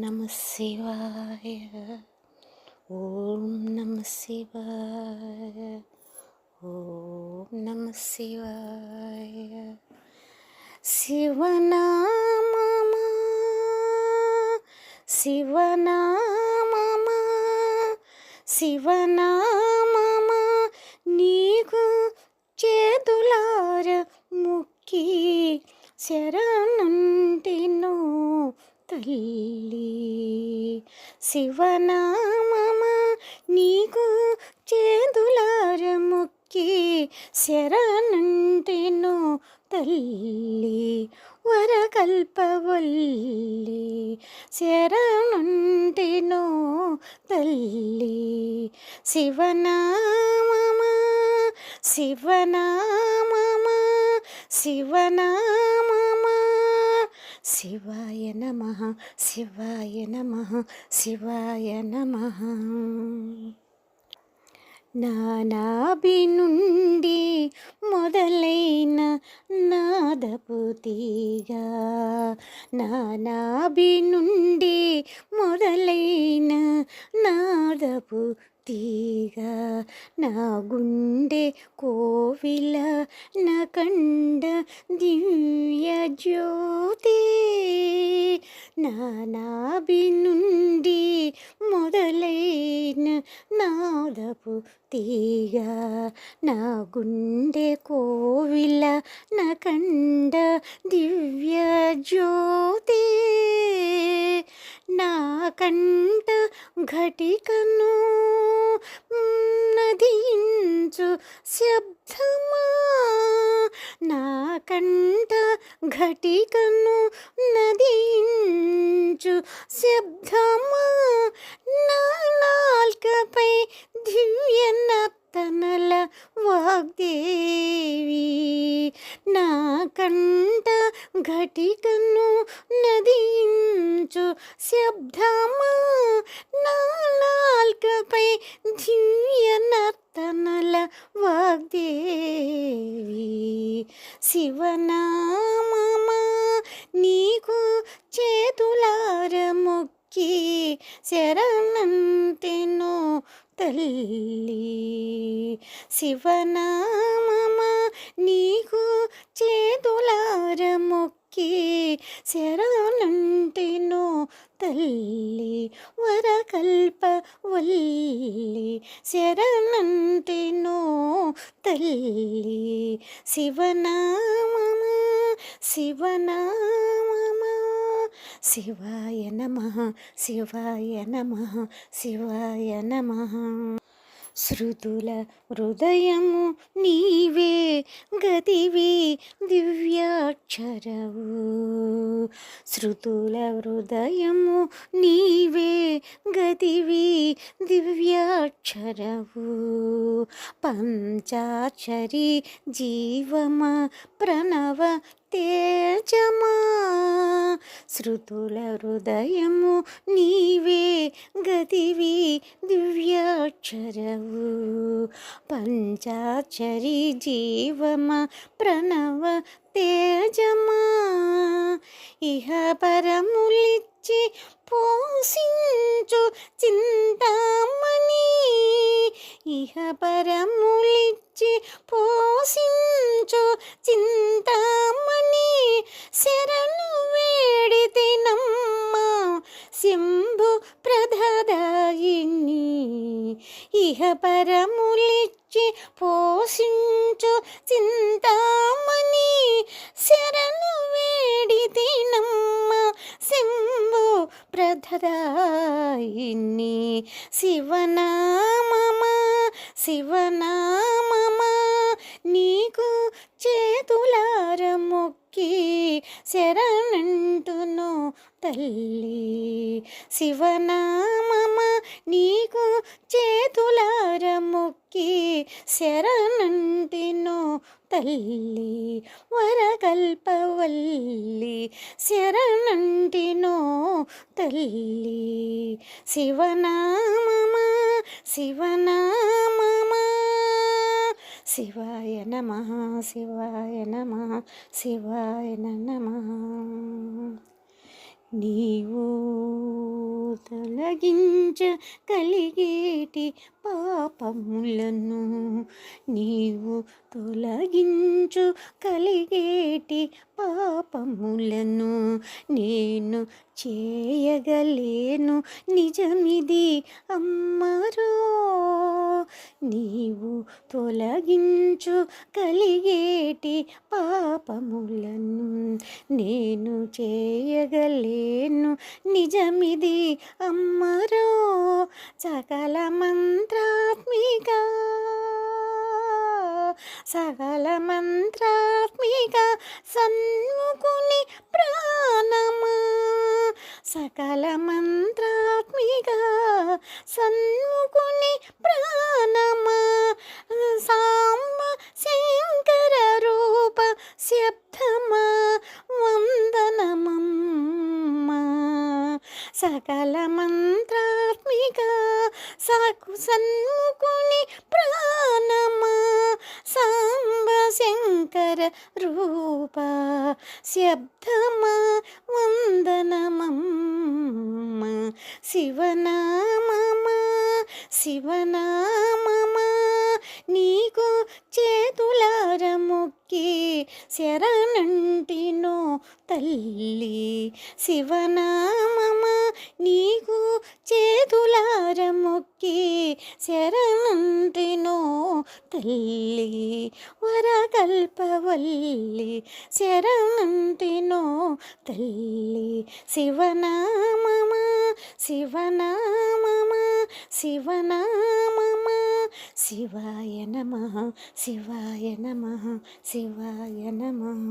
నమ శివాయ. ఓం నమ శివాయ. ఓం నమ శివాయ. శివనామమా శివనామమా శివనామమా నీకు చేతులార ముక్కి శరణంటినో తల్లి. శివనామమా నీకు చేతులార ముక్కి శరణంటినో తల్లి. వరకల్పవల్లి శరణంటినో తల్లి. శివనామమా శివనామమా శివనామమా. శివాయ నమః శివాయ నమః శివాయ నమః. నానాభి నుండి మొదలైన నాదపు తీగ, నానాభి నుండి మొదలైన నాదపు తీగ, నా గుండె కోవిల నా కండ దివ్య జ్యోతి. నానాభి నుండి మొదలైన నాదపు తీగ, నా గుండె కోవిల నా కండ దివ్య జ్యోతి. నా కంట ఘటికను నదించు శబ్దమా, నా కంట ఘటికను నదించు శబ్దమా. నా నాల్కపై దివ్య నర్తనల వాగ్దేవి, నా కంట ఘటికను నదించు శబ్దమా. నా నాల్కపై దివ్య నర్తనల వాగ్దేవి. శివనామమా నీకు చేతులార మొక్కి శరణంటినో తల్లి. శివనామమా నీకు చేతులార మొక్కి శరణంటినో తల్లి. వరకల్పవల్లి శరణంటినో తల్లి. శివనామమా శివనామమా. శివాయ నమః శివాయ నమః శివాయ నమః. శృతుల హృదయము నీవే గతివి దివ్యాక్షరవు, శృతుల హృదయము నీవే గతివి దివ్యాక్షరవు. పంచాక్షరి జీవమ ప్రణవ తేజమా, శృతుల హృదయము నీవే గతివి దివ్యాక్షరవు. పంచాక్షరి జీవమ ప్రణవ తేజమా. ఇహ పరములిచ్చి పోషించు చింతామణి, ఇహ పరములిచ్చి పోషించు చింతామణి. శరణు వేడితినమ్మా శంభు ప్రదాయిని, ఇహ పరములిచ్చి పోషించు చింతామణి. శరణు వేడితినమ్మా శంభు ప్రదాయిని. శివనామమా శివనామమా నీకు చేతులార మొక్కి శరణంటునో తల్లి. శివనామమా నీకు చేతులార మొక్కి శరణంటినో తల్లి. వరకల్పవల్లి శరణంటినో తల్లి. శివనామమా శివనామమా. శివాయ నమః శివాయ నమః శివాయ నమః. నీవు తొలగించ కలిగేటి పాపములను నీవు తొలగించు కలిగేటి పాపములను నేను చేయగలేను నిజమిది అమ్మరో నీవు తొలగించు కలిగేటి పాపములను నేను చేయగలేను నిజమిది అమ్మరో సకల మంత్రాత్మిక సకల మంత్రాత్మిక సన్ముఖుని ప్రాణమా సకల మంత్రాత్మిక సన్ముఖుని ప్రాణమా సాంబ శంకర రూప శబ్దమా వందనమమ్మా సకల మంత్రాత్మిక సన్ముఖుని ప్రాణమా సాంబ శంకర రూప శబ్దమా వందనమమ్మా శివనామమా శివనామమా నీకు చేతులార మొక్కి శరణంటినో తల్లి శివనామమా నీకు చేతులార మొక్కి శరణంటినో తల్లి వరకల్పవల్లి శరణంటినో తల్లి శివనామమా శివనామమా శివనామమా శివాయ నమః శివాయ నమః శివాయ నమః